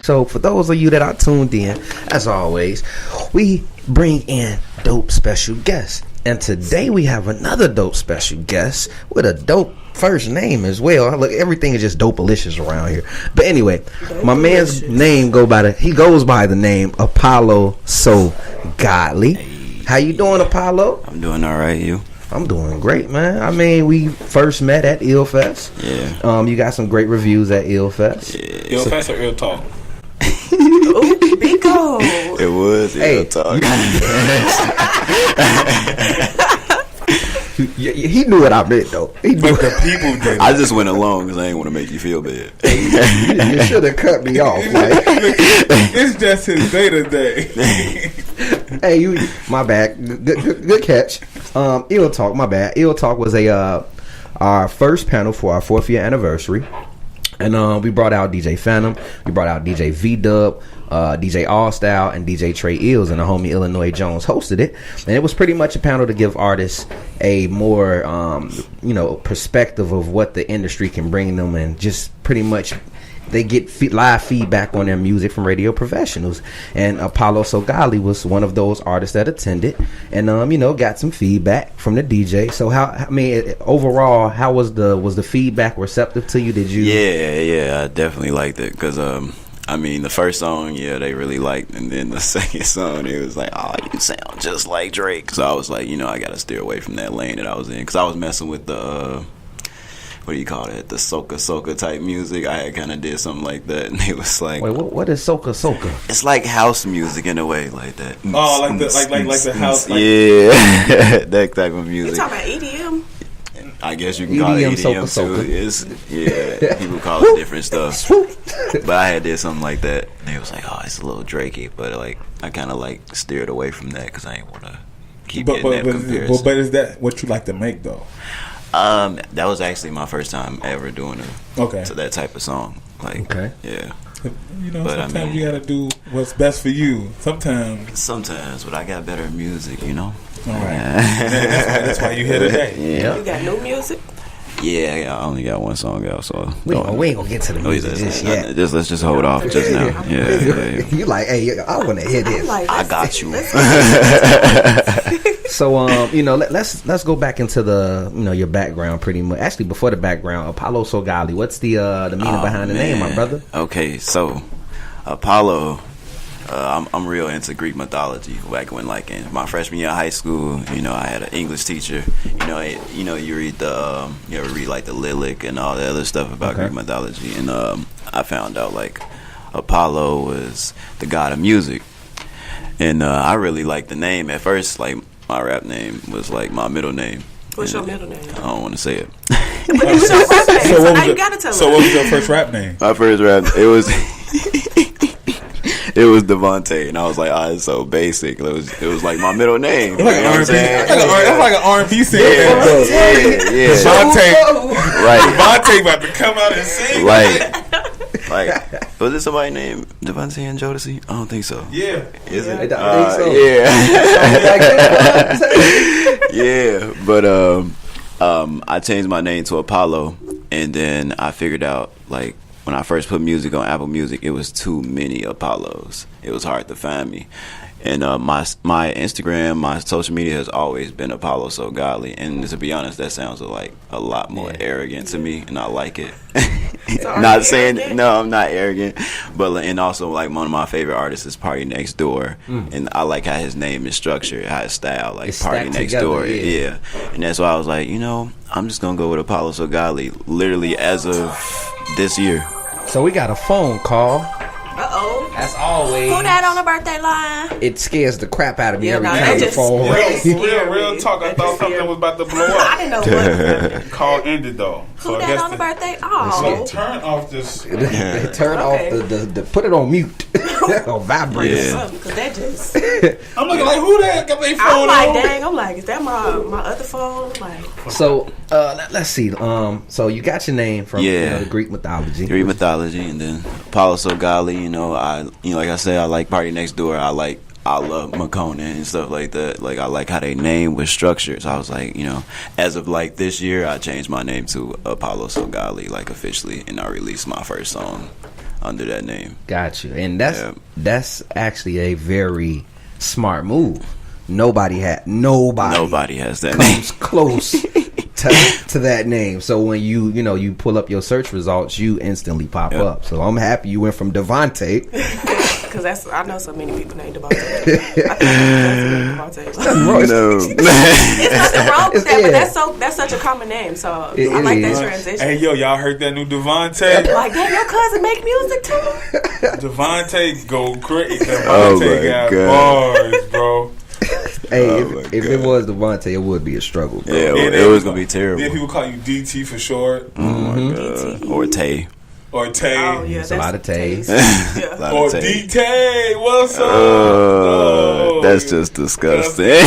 So for those of you that are tuned in, as always, we bring in dope special guests. And today we have another dope special guest with a dope first name as well. Look, everything is just dope-alicious around here. But anyway, my man's name goes by the name ApolloSoGodly. How you doing, Apollo? I'm doing all right. You? I'm doing great, man. I mean, we first met at iLLFest. Yeah. You got some great reviews at iLLFest. Yeah. iLLFest or ill talk? Ooh, Bingo. It was ill talk. He knew what I meant, though. He knew But the people did. I just went along because I didn't want to make you feel bad. You should have cut me off. Like. It's just his day to day. Hey, my bad. Good catch. Ill Talk, my bad. Ill Talk was our first panel for our 4th year anniversary. And we brought out DJ Phantom, we brought out DJ V-Dub, DJ All Style, and DJ Trey Ills, and the homie iLLANOiZE Jones hosted it. And it was pretty much a panel to give artists a more, perspective of what the industry can bring them, and just pretty much they get live feedback on their music from radio professionals. And ApolloSoGodly was one of those artists that attended, and got some feedback from the DJ. So overall, how was the feedback receptive to you? Did you? Yeah, I definitely liked it because the first song, they really liked, and then the second song, it was like, oh, you sound just like Drake. So I was like, I gotta steer away from that lane that I was in, because I was messing with the what do you call it? The soca type music. I had kind of did something like that, and it was like, wait, what is soca? It's like house music in a way, like that. Oh, like the house. Yeah, that type of music. You talking about EDM? I guess you can call it EDM soca. Too. People call it different stuff. But I had did something like that, and it was like, oh, it's a little Drakey, but like I kind of like steered away from that because I didn't want to keep getting that comparison. But is that what you like to make though? That was actually my first time ever doing to that type of song. Like, okay, yeah. But sometimes you gotta do what's best for you. Sometimes, but I got better music, All right. That's why you here today. Yeah. You got new music? Yeah, I only got one song out, so we ain't gonna get to the music just yet. Let's just hold off just now. Yeah. You like, hey, I want to hear this. I got you. So let's go back into the your background pretty much. Actually, before the background, ApolloSoGodly. What's the meaning behind the name, my brother? Okay, so Apollo. I'm real into Greek mythology. Back when, like, in my freshman year of high school, I had an English teacher. You read you ever read like the Lilith and all the other stuff about Greek mythology, and I found out like Apollo was the god of music, and I really liked the name at first. Like, my rap name was like my middle name. What's your middle name? I don't want to say it. But it was your rap name. So you gotta tell So what was your first rap name? My first rap, it was it was Devontae, and I was like, it's so basic. It was like my middle name. It's like an R&B. That's like an R&B singer. Yeah. Devontae. Right. Devontae about to come out and sing. Like, was it somebody named Devontae and Jodeci? I don't think so. Yeah. Is it? I think so. Yeah. Yeah, but I changed my name to Apollo, and then I figured out, like, when I first put music on Apple Music, it was too many Apollos. It was hard to find me. And my Instagram, my social media has always been ApolloSoGodly. And to be honest, that sounds like a lot more arrogant to me, and I like it. Not saying arrogant? No, I'm not arrogant, but and also like one of my favorite artists is Party Next Door, and I like how his name is structured, how his style, like it's Party Next Door, yeah. And that's why I was like, I'm just gonna go with ApolloSoGodly, literally as of this year. So we got a phone call. Uh-oh. As always. Who that on the birthday line? It scares the crap out of me every no, time the phone rings. Real talk. I thought something was about to blow up. I didn't know what. Call ended though. Who that on the birthday? Oh. Turn off this. They turn off the put it on mute or vibrate or something. Cause that just. I'm looking like, who that got their phone I'm like, on? dang. I'm like, is that my other phone? Like. So let's see. So you got your name from the Greek mythology. Greek mythology, and then ApolloSoGodly. Like I said, I like Party Next Door. I love Makona and stuff like that. Like, I like how they name was structured. So I was like, as of like this year, I changed my name to ApolloSoGodly, like, officially, and I released my first song under that name. Got you. And that's actually a very smart move. Nobody has that name close to that name. So when you pull up your search results, you instantly pop up. So I'm happy you went from Devontae. Because I know so many people named Devontae. I think Devontae. No. It's nothing wrong with that, but that's such a common name. So I like that transition. Hey, yo, y'all heard that new Devontae? Like, damn, your cousin make music too? Devontae go crazy. Oh Devontae got bars, bro. Hey, if it was Devontae, it would be a struggle, bro. Yeah, it was gonna be terrible. Then people call you DT for short. Oh my God. Or Tay. Or Tay. Oh, yeah, It's a lot of Tays. Yeah. Or D-Tay. What's up? That's just disgusting.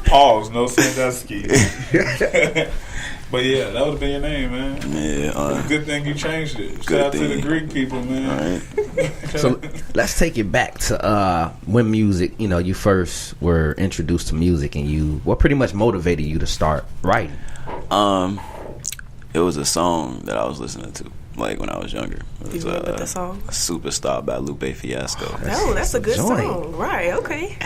Pause. No Sandusky. But yeah, that would have been your name, man. Yeah. Good thing you changed it. Shout Good out to thing. the Greek people, man. Right. So let's take it back to when music, you first were introduced to music, and what pretty much motivated you to start writing? It was a song that I was listening to, like when I was younger. It was You remember the song? Superstar by Lupe Fiasco. Oh, that's a good joint. song. Right, okay.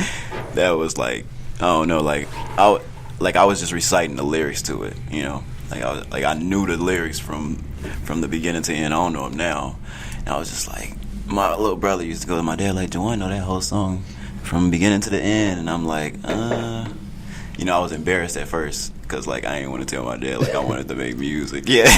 That was like, I don't know, I was just reciting the lyrics to it, I knew the lyrics from the beginning to end. I don't know them now. And I was just like, my little brother used to go to my dad like, do I know that whole song from beginning to the end? And I'm like, I was embarrassed at first because I didn't want to tell my dad I wanted to make music. Yeah.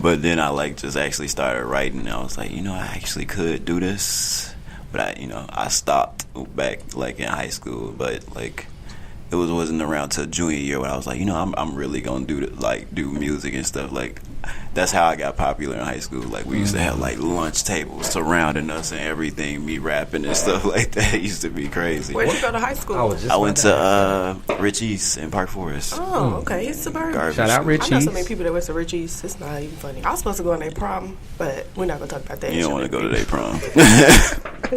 But then I just actually started writing, and I was like, I actually could do this. But I stopped back in high school, but it wasn't around till junior year when I was like, I'm really gonna do music and stuff. That's how I got popular in high school. We used to have lunch tables surrounding us and everything, me rapping and stuff like that. It used to be crazy. Where'd you go to high school? I went to Rich East in Park Forest. Oh, okay. It's suburban. Garbage Shout out school. Rich I know East. so many people that went to Rich East. It's not even funny. I was supposed to go on their prom, but we're not going to talk about that. You don't want to go to their prom.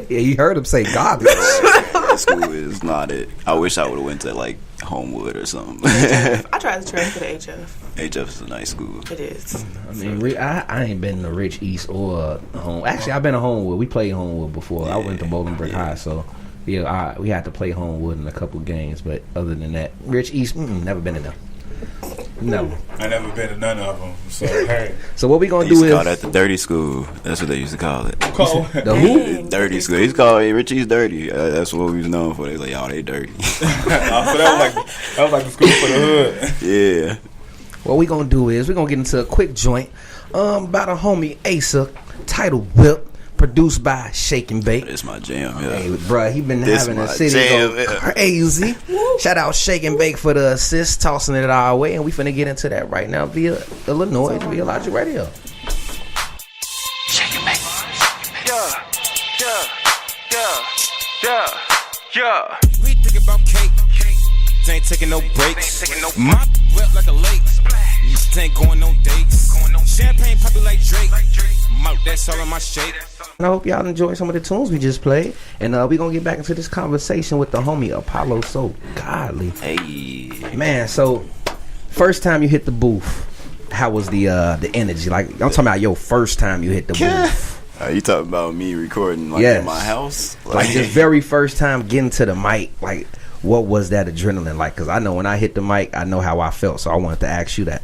Yeah, you heard him say garbage. That school is not it. I wish I would have went to Homewood or something. I tried to transfer to HF. HF is a nice school. It is. I mean, I ain't been to Rich East or Home. Actually, I've been to Homewood. We played Homewood before. I went to Bowling Brick High, so yeah, we had to play Homewood in a couple games. But other than that, Rich East, never been in there. No. I never been to none of them. So hey, So what we They gonna used do to is call that the dirty school. That's what they used to call it. the who? Dirty school. He's called Rich East dirty. That's what we was known for. They was like, y'all, they dirty. so that was like the school for the hood. Yeah. What we gonna do is we gonna get into a quick joint about a homie Asa titled Whip, produced by Shake and Bake. It's my jam, Hey, yeah. bruh, he been This having the my city jam, go yeah. crazy. Shout out Shake and Bake for the assist, tossing it our way, and we finna get into that right now via Illinois, via Logic Radio. Shake and bake. Yeah. We think about cake. Ain't taking no breaks. My wet like a lake. Ain't going no dates. Champagne popping like Drake. That's all in my shape. And I hope y'all enjoyed some of the tunes we just played, and we gonna get back into this conversation with the homie ApolloSoGodly. Hey. Man, so first time you hit the booth, how was the energy? I'm talking about your first time you hit the booth. You talking about me recording Yes. in my house? Just very first time getting to the mic, what was that adrenaline like? Because I know when I hit the mic, I know how I felt, so I wanted to ask you that.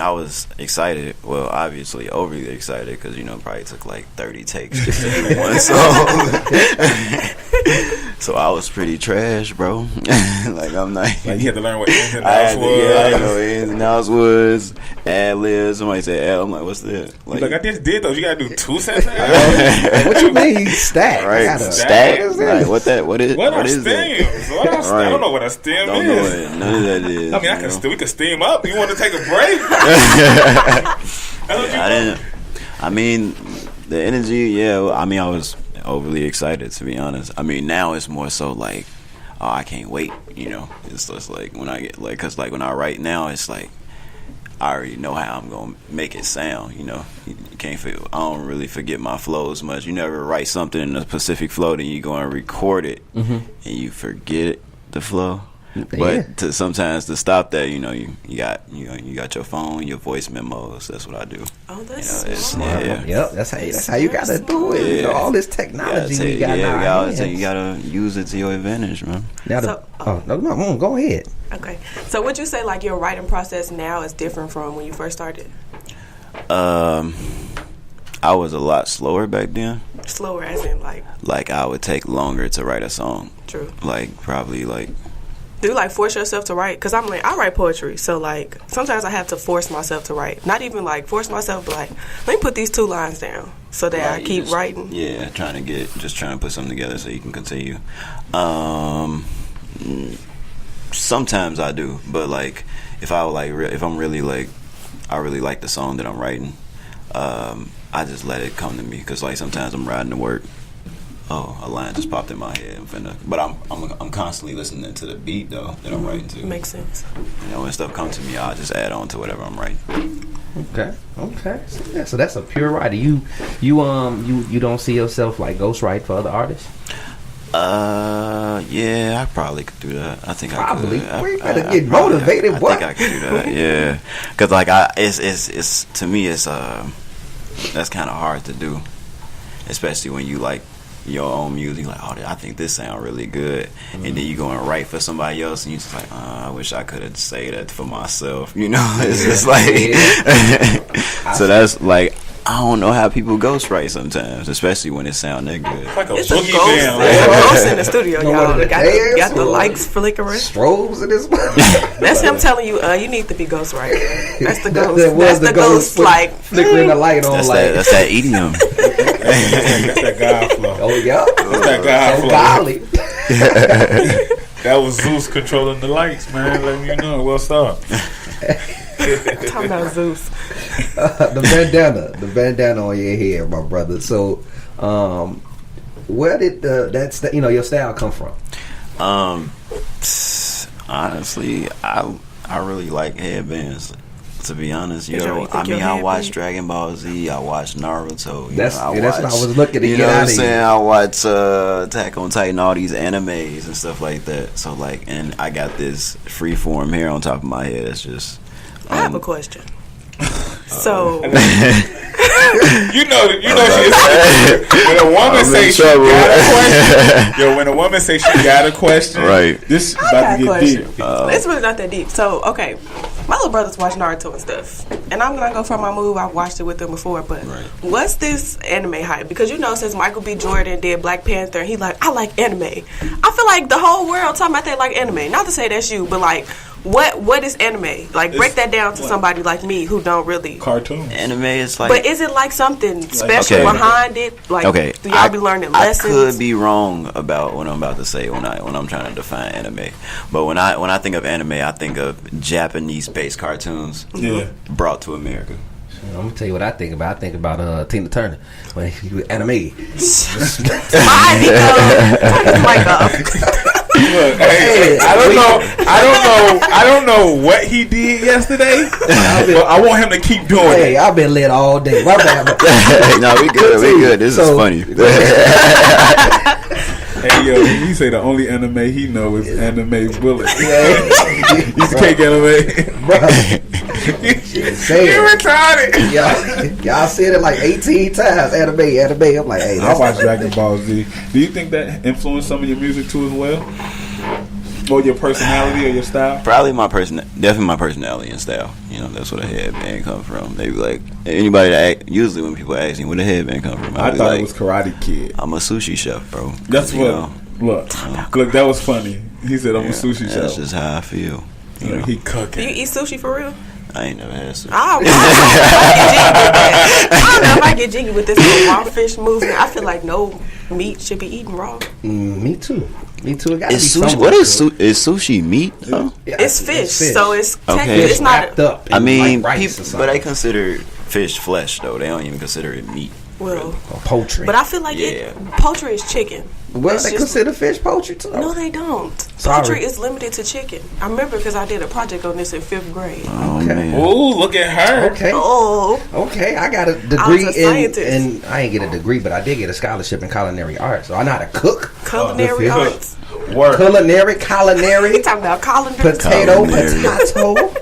I was excited. Well, obviously overly excited because probably took 30 takes just to do one song. So I was pretty trash, bro. I'm not. You had to learn what ins and I outs had to, was. I know ins and outs was ad-libs. Somebody said ad. I'm like, what's that? I just did those. You gotta do 2 sets. What you mean stack? Right, Stack? stack. What is What are is that? stems? I don't know what a stem Don't know is. what none of that is. I mean, we could steam up. You want to take a break? I mean, the energy. Yeah. I mean, I was overly excited, to be honest. I mean, now it's more so oh, I can't wait. It's just when I get because when I write now, it's I already know how I'm gonna make it sound. You can't feel. I don't really forget my flows much. You never write something in a specific flow, then you go and record it, and you forget the flow. But sometimes to stop that, you got your phone, your voice memos. That's what I do. Oh, that's smart. Yeah. Yep, that's how you gotta do it. Yeah. All this technology we got now. You gotta use it to your advantage, man. Now no, go ahead. Okay, so would you say like your writing process now is different from when you first started? I was a lot slower back then. Slower as in like I would take longer to write a song. True. Probably do you force yourself to write? Because I write poetry, so sometimes I have to force myself to write. Not even force myself, but let me put these 2 lines down so that I keep writing. Yeah, trying to put something together so you can continue. Sometimes I do, but if I'm really I really like the song that I'm writing, I just let it come to me because sometimes I'm riding to work. Oh, a line just popped in my head. But I'm constantly listening to the beat though that I'm writing to. Makes sense. When stuff comes to me, I'll just add on to whatever I'm writing. Okay. So that's a pure writer. You don't see yourself ghostwrite for other artists? Yeah, I probably could do that. I think probably. I could. We gotta get motivated. I think I could do that. Yeah, because it's to me that's kind of hard to do, especially when you your own music. I think this sound really good, and then you go and write for somebody else, and you just I wish I could have said that for myself. It's just so that's I don't know how people ghostwrite sometimes, especially when it sound that good. It's a ghost in the studio, y'all. Got the lights flickering. Strobes in this. That's him telling you, you need to be ghostwriting. That's the ghost. That's the ghost flickering the light on. That's that idiom. That's that God flow. Oh yeah, that's that God flow. Golly. That was Zeus controlling the lights, man. Let me know what's up. Talking about Zeus. The bandana on your head, my brother. So, where did your style come from? Honestly, I really like headbands. To be honest, I watched Dragon Ball Z, I watched Naruto. That's what I was looking to get out of. You know what I'm saying? I watched Attack on Titan, all these animes and stuff like that. So and I got this freeform hair on top of my head. It's just. I have a question. So, you know, when a woman say she got a question, when a woman say she got a question, right? This is about to get deep. It's really not that deep. So, okay, my little brothers watch Naruto and stuff, and I'm gonna go for my move. I've watched it with them before, but what's this anime hype? Because since Michael B. Jordan did Black Panther, he I like anime. I feel like the whole world talking about they like anime. Not to say that's you, but what is anime? Break that down to somebody like me who don't really cartoons. Anime is but is it something special behind it? Do y'all be learning lessons? I could be wrong about what I'm about to say when I'm trying to define anime. But when I think of anime, I think of Japanese-based cartoons brought to America. I'm gonna tell you what I think about. I think about Tina Turner when he was anime. Turn his mic off. Look, hey, I don't know what he did yesterday, but I want him to keep doing it. Hey, I've been lit all day. My bad. No, we good. This is funny. Hey, yo, he say the only anime he know is Anime Bullet. He's a cake anime. You retarded. Y'all said it 18 times. Anime. I'm like, hey. I watch Dragon Ball Z. Do you think that influenced some of your music too as well? Or your personality or your style? Probably definitely my personality and style. That's where the headband come from. They be like, anybody usually when people ask me where the headband come from, I thought it was Karate Kid. I'm a sushi chef, bro. That's what. Look, that was funny. He said I'm a sushi chef. That's just how I feel. He cooking. Do you eat sushi for real? I ain't never had sushi. I don't know if I get jiggy with this raw fish movement. I feel like no meat should be eaten raw. Me too. It gotta is sushi. What is sushi meat? Though? Yeah, it's fish, so it's technically it's not. Up I mean, people, but they consider fish flesh though. They don't even consider it meat. Well, or poultry. But I feel like poultry is chicken. Well, they consider fish poultry too. No, they don't. Poultry is limited to chicken. I remember because I did a project on this in 5th grade. Oh man! Oh, look at her. Okay. Oh. Okay, I got a degree in I ain't get a degree, but I did get a scholarship in culinary arts. So I know how to cook. Culinary arts. Work. Culinary. He talking about colander. Potato. Culinary. Potato.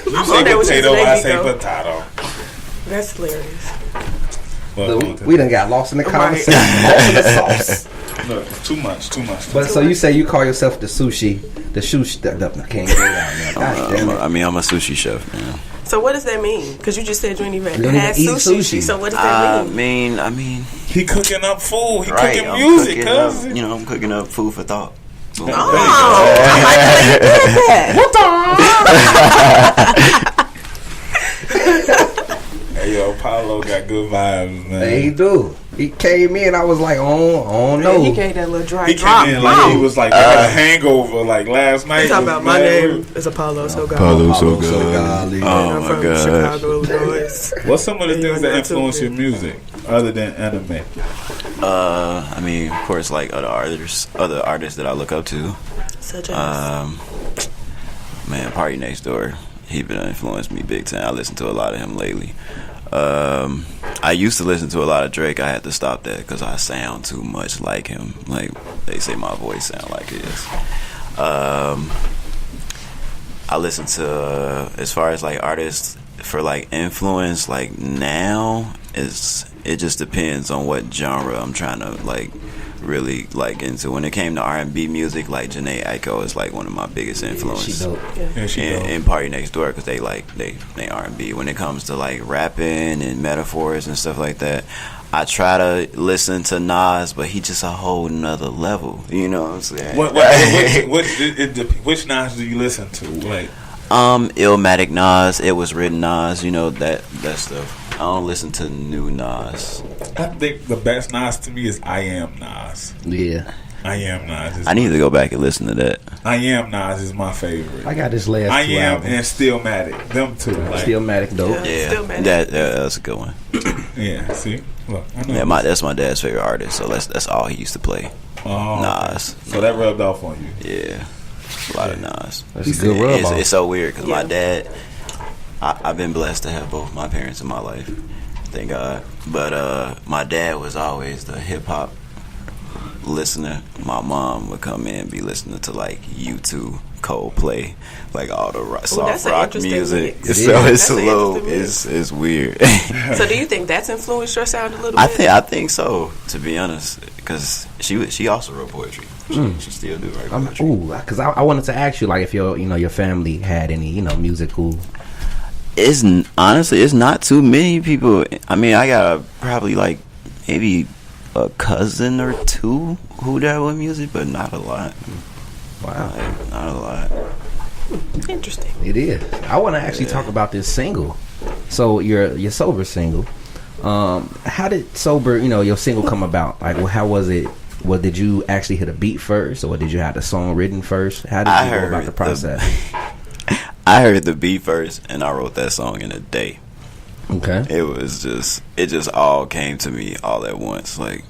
You say potato, I say potato. That's hilarious. But We done got lost in the conversation. Lost in the sauce. Look, too much. But so you say you call yourself the sushi. I can't get it out, man. God damn it. I mean, I'm a sushi chef, man. So what does that mean? Because you just said you ain't even don't had even eat sushi. sushi. So what does that mean? I mean, he cooking up food. He right, cooking I'm music, cooking up, cuz. I'm cooking up food for thought. Oh, I like the way you did that. Hey, yo, Apollo got good vibes, man. He do. He came in. I was like, oh no. He gave that little dry He drop. came in like he was like got a hangover like last night. He talking about my name is ApolloSoGodly. ApolloSoGodly. Oh I'm my from god. Chicago, Illinois. What's some of the things that influence your music other than anime? I mean, of course, like other artists that I look up to. Such as Man, Party Next Door. He been influenced me big time. I listen to a lot of him lately. I used to listen to a lot of Drake. I had to stop that because I sound too much like him. Like they say, my voice sound like his. I listen to as far as like artists for like influence. Like now, it just depends on what genre I'm trying to like really like into. When it came to R&B music, like Jhené Aiko is like one of my biggest influences. In Party Next Door, because they R&B. When it comes to like rapping and metaphors and stuff like that, I try to listen to Nas, but he just a whole nother level. You know what I'm saying? Which Nas do you listen to? Like Illmatic Nas, It Was Written Nas, you know that stuff. I don't listen to new Nas. I think the best Nas to me is I Am Nas. Yeah. I Am Nas. I need to go back and listen to that. I Am Nas is my favorite. I got this last I two Am albums. and Stillmatic. Them two. Like, Stillmatic dope. Yeah, that's a good one. Yeah, see? Look, I know Yeah, that's my dad's favorite artist, so that's all he used to play. Oh, Nas. Okay. So that rubbed off on you. Yeah, a lot of Nas. That's a good rub off. It's so weird because my dad, I've been blessed to have both my parents in my life, thank God. But my dad was always the hip hop listener. My mom would come in and be listening to like U2, Coldplay, like all the soft rock music. So it's a little, it's weird. So do you think that's influenced your sound a little bit? I think so, to be honest, because she also wrote poetry. She still do write poetry. Because I wanted to ask you, like, if your family had any musical. It's honestly, it's not too many people. I mean, I got probably like maybe a cousin or two who dabble in music, but not a lot. Wow, not a lot. Interesting. It is. I want to actually talk about this single. So your Sober single. How did Sober, your single come about? Like, how was it? Well, did you actually hit a beat first, or did you have the song written first? How did you go about the process? I heard the beat first, and I wrote that song in a day. Okay. It just all came to me all at once, like,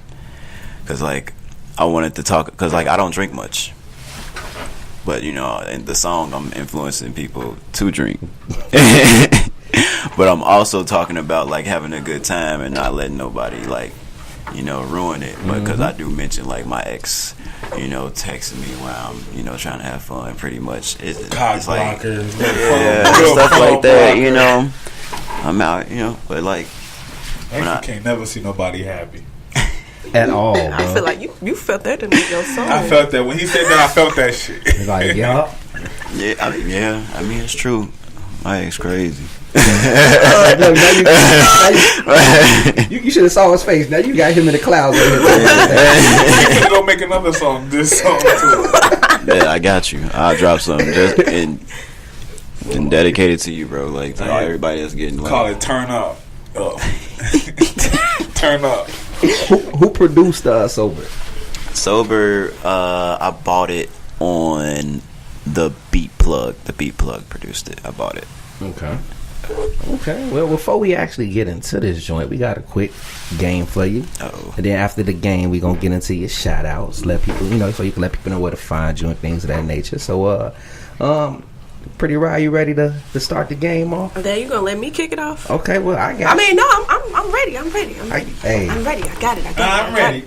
cause like I wanted to talk, cause like I don't drink much, but in the song I'm influencing people to drink, but I'm also talking about like having a good time and not letting nobody like ruin it. But because I do mention like my ex, texting me while I'm trying to have fun, pretty much. It's like stuff like that. I'm out. But like, I can't never see nobody happy at all. Bro. I feel like you felt that in your song. I felt that when he said that. I felt that shit. Like, yeah. I mean, it's true. My ex crazy. You should have saw his face. Now you got him in the clouds. You can go make another song. This song too. Yeah, I got you. I'll drop something just and dedicated to you, bro. Like to everybody that's getting call it Turn Up. Turn Up. Who produced Sober? Sober, I bought it on the Beat Plug. The Beat Plug produced it. I bought it. Okay. Well, before we actually get into this joint, we got a quick game for you. Uh-oh. And then after the game, we gonna get into your shout outs. Let people, so you can let people know where to find you and things of that nature. So, Pretty Rye, you ready to start the game off? Then you gonna let me kick it off? Okay, well I got. I mean, no, I'm ready. I'm ready. Hey, I'm ready. I got it.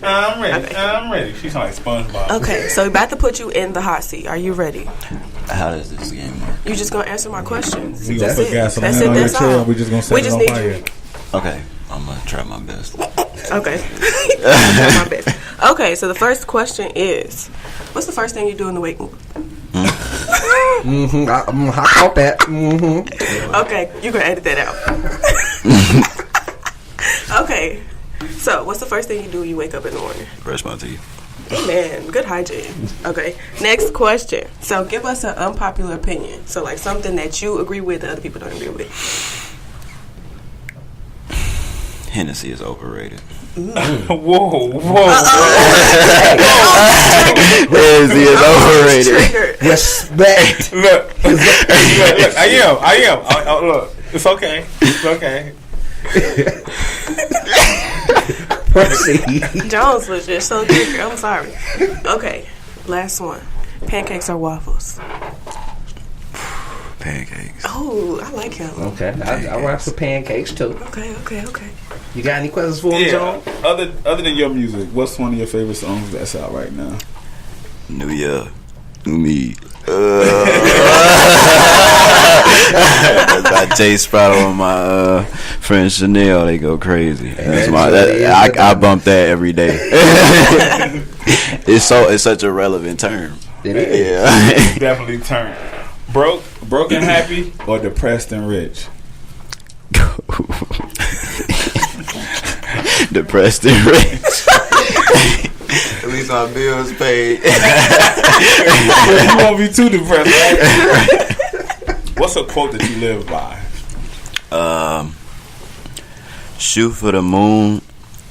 I'm ready. She's like SpongeBob. Okay, so we're about to put you in the hot seat. Are you ready? How does this game work? You just gonna answer my questions. We gonna That's put it. gasoline That's it. on your That's chair all. and we just gonna set We it just on need fire. you. Okay, I'm gonna try my best. Okay. Try my best. Okay, so the first question is, what's the first thing you do in the wake? I caught that. Okay, you can edit that out. Okay, so what's the first thing you do when you wake up in the morning? Brush my teeth. Man, good hygiene. Okay, next question. So give us an unpopular opinion. So like something that you agree with that other people don't agree with. Hennessy is overrated. Whoa. Hennessy is overrated. Triggered. Respect. Look, I am. Look, it's okay. Proceed. Jones was just so triggered. I'm sorry. Okay, last one. Pancakes or waffles? Pancakes. Oh, I like him. Okay, I rock some pancakes too. Okay. You got any questions for me, John? Other than your music, what's one of your favorite songs that's out right now? New Year, New Me. I Jay Sprout on my friend Chanel. They go crazy. I bump that every day. It's such a relevant term. It is. Yeah. Definitely turn. Broke and happy, or depressed and rich? Depressed and rich. At least my bills paid. You won't be too depressed, right? What's a quote that you live by? Shoot for the moon.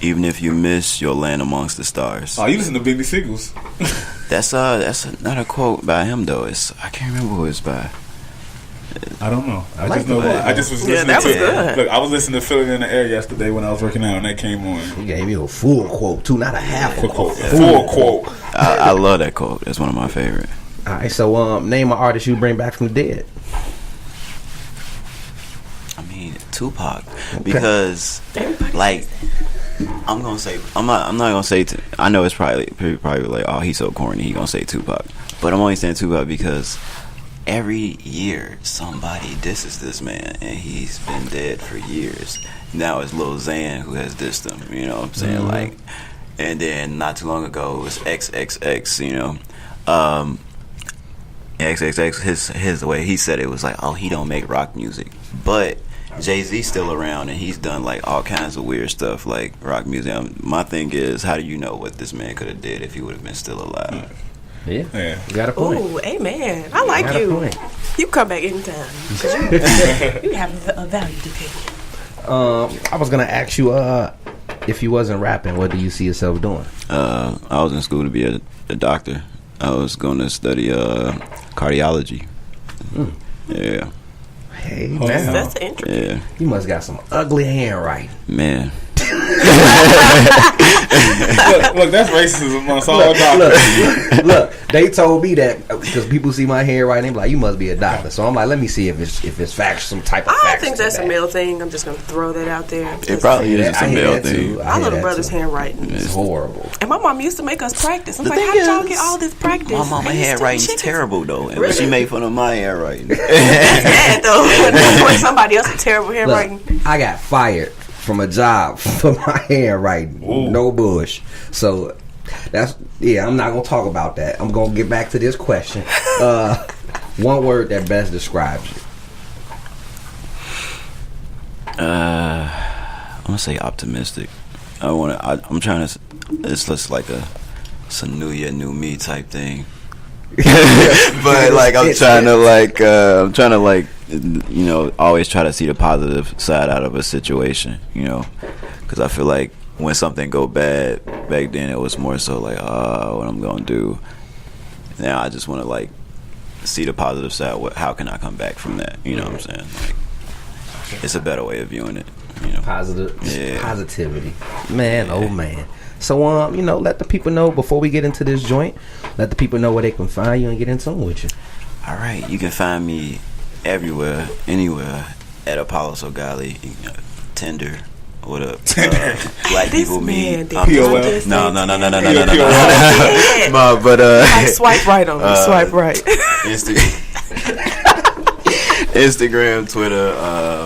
Even if you miss, you'll land amongst the stars. Oh, you listen to Biggie Siegels. That's not a quote by him though. I can't remember who it's by. I don't know. I like just know. that. I just was Yeah, listening that to was good. Look, I was listening to "Feel It in the Air" yesterday when I was working out, and that came on. You gave me a full quote too, not a half a quote. Full quote. I love that quote. That's one of my favorite. All right, so name an artist you bring back from the dead. I mean Tupac, because like I'm not gonna say. I know it's probably like, oh, he's so corny. He gonna say Tupac, but I'm only saying Tupac because every year somebody disses this man, and he's been dead for years. Now it's Lil Xan who has dissed him. You know what I'm saying? Like, and then not too long ago it was XXX. You know, XXX. His way he said it was like, oh, he don't make rock music, but Jay-Z's still around and he's done like all kinds of weird stuff like rock music. My thing is, how do you know what this man could have did if he would have been still alive? Yeah. You got a point. Ooh, amen. I like Got a you. point. You come back anytime. 'Cause you have a valued opinion. I was gonna ask you, if you wasn't rapping, what do you see yourself doing? I was in school to be a doctor. I was going to study cardiology. Yeah. Hey man, That's interesting. Yeah, you must got some ugly handwriting. man. Look, that's racism amongst all doctors. Look, they told me that because people see my handwriting, they be like, "You must be a doctor." So I'm like, "Let me see if it's facts, some type of I facts." think that's to a that. male thing. I'm just gonna throw that out there. It probably is I just a hear male that thing. too. My I hear little that brother's too. handwriting. It's horrible. And my mom used to make us practice. I'm The like, thing how did y'all is, get all this practice? My mama I used to handwriting's shit. terrible though, and Really? she made fun of my handwriting. It's bad though. When somebody else's terrible handwriting. Look, I got fired from a job for my handwriting. Ooh. No bush. So I'm not gonna talk about that. I'm gonna get back to this question. One word that best describes you. I'm gonna say optimistic. I'm trying to. It's just like it's a new year, new me type thing. But like I'm trying to you know, always try to see the positive side out of a situation. You know, because I feel like when something go bad back then, it was more so like, what I'm gonna do. Now I just want to like see the positive side. How can I come back from that? You know what I'm saying? Like, it's a better way of viewing it. You know, Positivity, man. Oh man. So you know, let the people know before we get into this joint. Let the people know where they can find you and get in tune with you. All right, you can find me everywhere, anywhere at ApolloSoGodly. Tinder. What up? Black This people man, meet. did POL. No. Yeah. But Like, swipe right on me. Swipe right. Instagram, Twitter,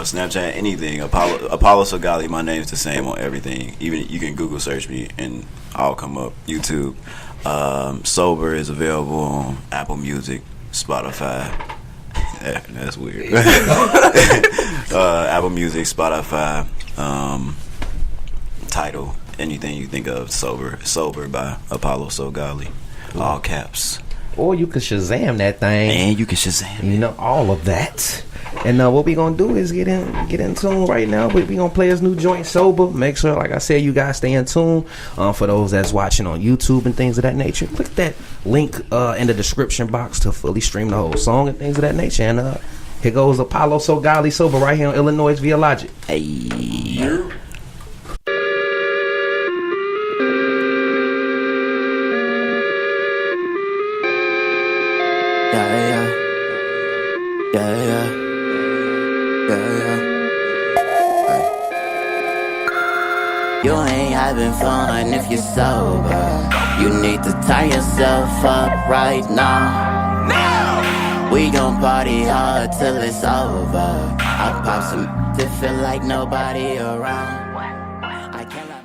Snapchat, anything. ApolloSoGodly. My name's the same on everything. Even you can Google search me and I'll come up. YouTube. Sober is available on Apple Music, Spotify. That's weird. Apple Music, Spotify, Tidal, anything you think of. Sober by ApolloSoGodly. All caps. Or you can Shazam that thing. And you can Shazam. You know, all of that. And what we gonna do is get in tune right now. But we gonna play his new joint, Sober. Make sure, like I said, you guys stay in tune. For those that's watching on YouTube and things of that nature, click that link in the description box to fully stream the whole song and things of that nature. And here goes ApolloSoGodly, Sober, right here on iLLANOiZE via Logic. Hey. You ain't having fun if you're sober. You need to tie yourself up right now. We gon' party hard till it's over. I pop some to feel like nobody around. I cannot